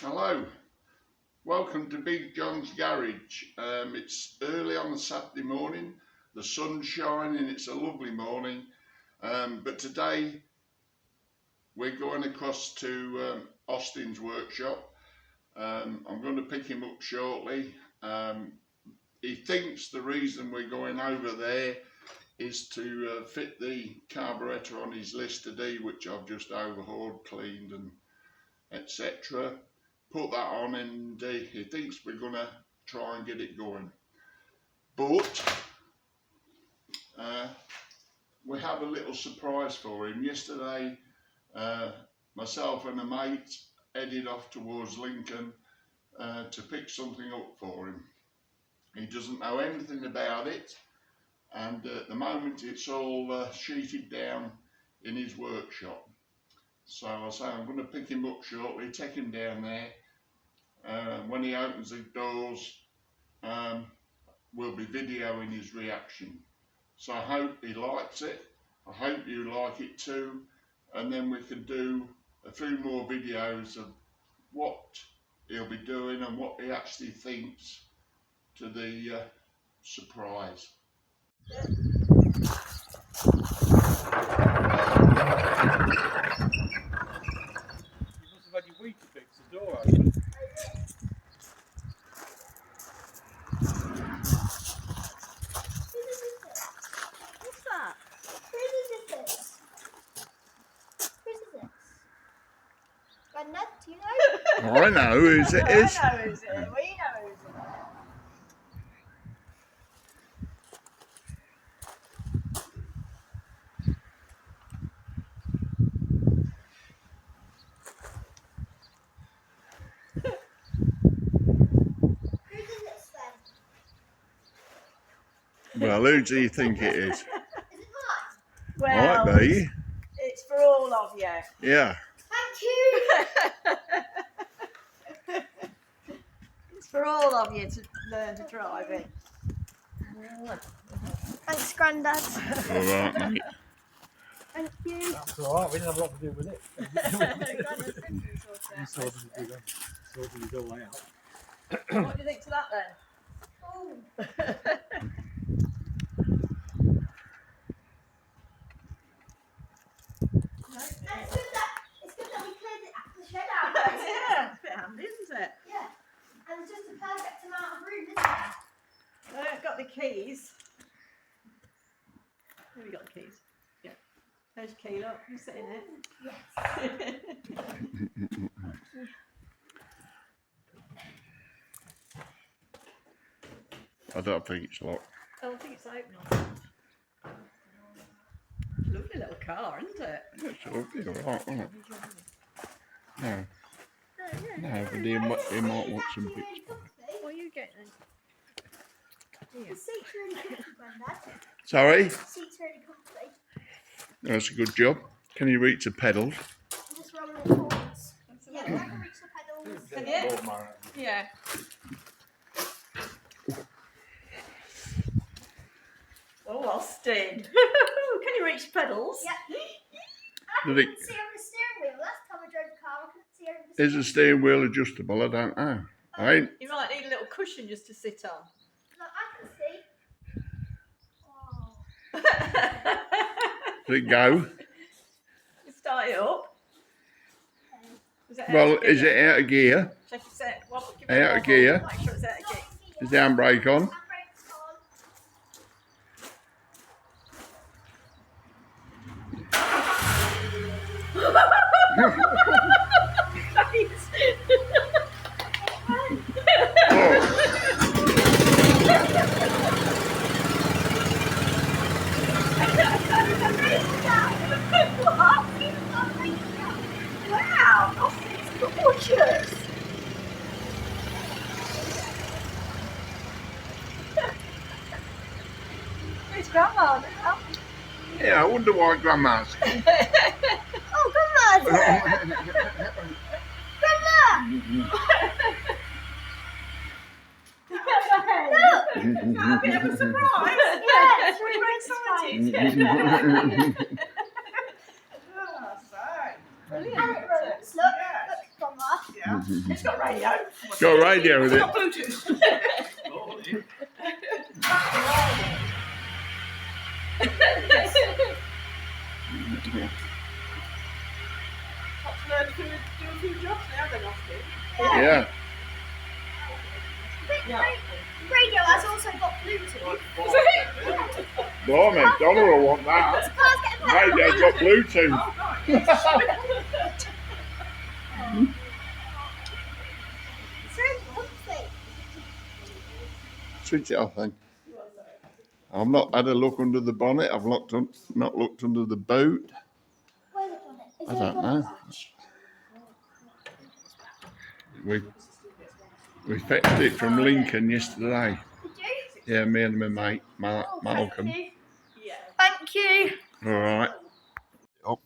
Hello, welcome to Big John's Garage. It's early on a Saturday morning, the sun's shining, it's a lovely morning, but today we're going across to Austin's workshop. I'm going to pick him up shortly. He thinks the reason we're going over there is to fit the carburettor on his Lister D, which I've just overhauled, cleaned and etc. Put that on, and he thinks we're going to try and get it going. But we have a little surprise for him. Yesterday, myself and a mate headed off towards Lincoln to pick something up for him. He doesn't know anything about it, and at the moment it's all sheeted down in his workshop. So I say I'm going to pick him up shortly, take him down there. When he opens the doors, we'll be videoing his reaction. So I hope he likes it. I hope you like it too. And then we can do a few more videos of what he'll be doing and what he actually thinks to the surprise. Had your weed to fix the door open. What's that? Whose is this? Whose is this? Brenda, do you know? I know whose it is. I know whose it is. We know whose it is. Well, who do you think it is? Is it mine? Well, Might be. it's for all of you. Yeah. Thank you. It's for all of you to learn to drive it. Thanks, Grandad. All right, mate. Thank you. That's alright, we didn't have a lot to do with it. You What sorted it all out. do you think to that then? Oh. And it's good that we cleared the shed out. Yeah, it's a bit handy, isn't it? Yeah. And it's just a perfect amount of room, isn't it? I've got the keys. Have you got the keys? Yeah. There's your key, look. You sit in it. Yes. I don't think it's locked. I don't think it's open. Lovely little car, isn't it? It's lovely, all right, isn't it? No, No, no, but he might want some bits. What are you getting? The seat's really comfy, Grandad. Sorry? The seat's really comfy. That's a good job. Can you reach the pedals? I'm just rolling it forwards. Yeah, I can reach the pedals. Can you? Yeah. Oh, Austin. Can you reach pedals? Yeah. I Did couldn't it- see over the steering wheel. Last time I drove the car, I couldn't see over the Is steering the steering wheel adjustable? I don't know. I ain't. You might need a little cushion just to sit on. wheel. Look, I can see. Oh. Does it go? You start it up. Is it Well, out of is gear? it out of gear? Check your set. Well, give Out it a of wobble. gear. Make sure it's out of gear. Is the handbrake on? Handbrake's Wow, Austin's gorgeous. It's grandma now. Yeah, I wonder why Grandma's. Oh, Grandma's there. Grandma! A bit of a surprise. Yeah, it's We're really excited. Oh, so, brilliant. And it runs. Look, Yeah. look, Grandma. Yeah. It's got radio. Got a radio with It's it. got Bluetooth. Oh, yeah. Got to learn to do a few jobs now, then, Austin. Yeah. Radio has also got Bluetooth. Blimey, Donna will want that. Cars getting better. Radio's got Bluetooth. Switch it off then. I've not had a look under the bonnet. I've not looked under the boot. Where's it on it? Is I it don't on know. We fetched it from Lincoln yesterday. Did you? Yeah, me and my mate, Malcolm. Thank you. Thank you. All right. Oh,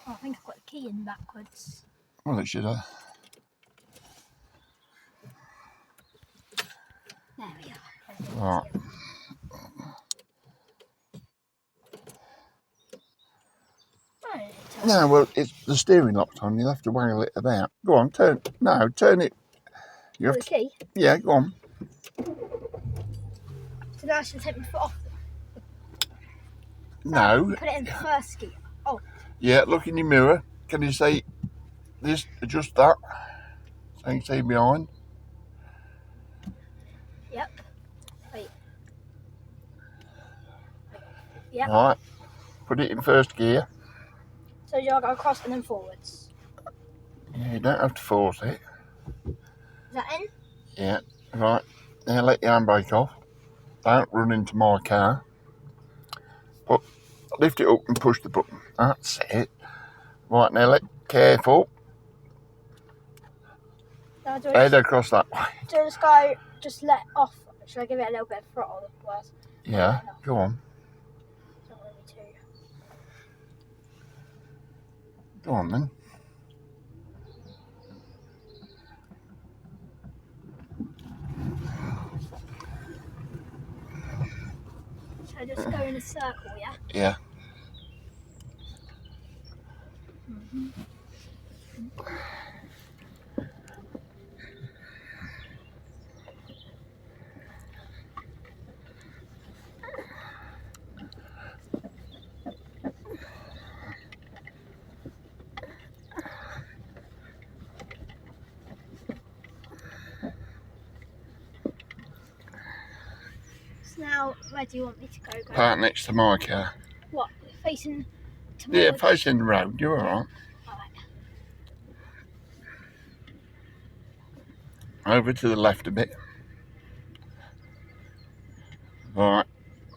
I think I've got the key in backwards. Well, it should have. There we are. Right. No, well, it's the steering lock's on. You'll have to waggle it about. Go on, turn. No, turn it. You have The to. key. Yeah, go on. So now I should take my foot off. No. Put it in the first gear. Oh, Yeah, look in your mirror. Can you see this? Adjust that. So you can see behind. yep. Wait. Yep. Right. Put it in first gear. So you'll go across and then forwards. Yeah, you don't have to force it. Is that in? Yeah. Right. Now let your handbrake off. Don't run into my car. But lift it up and push the button. That's it. Right, now careful. Now do Head across that way. this guy just let off? Should I give it a little bit of throttle? Otherwise, Yeah, go on. it's not really too. Go on then. Should I just go in a circle, yeah? Yeah. So now, where do you want me to go? Greg? Park next to my car. What? Facing towards? Yeah, facing the road. You're all Alright. right. Over to the left a bit. Right.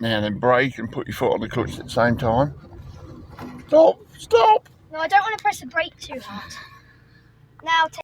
Now then brake and put your foot on the clutch at the same time. Stop! Stop! No, I don't want to press the brake too hard. Now take.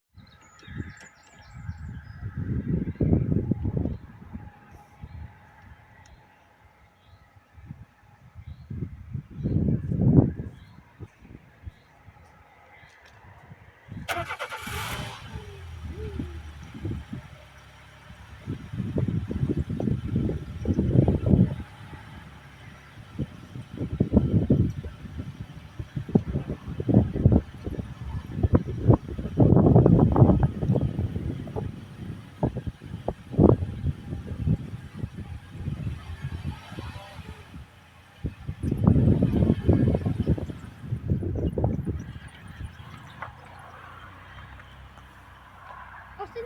Austin,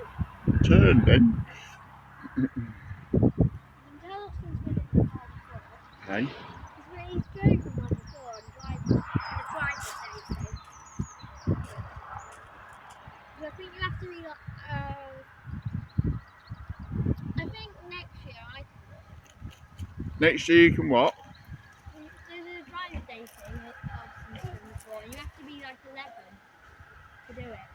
Turn then. you can tell Austin's been in the car before. Hey. Because when he's driven one before and driving in the driver's seat. I think you have to be like, I think next year Next year you can what? there's a driver's day thing at Austin's been before. You have to be like 11 to do it.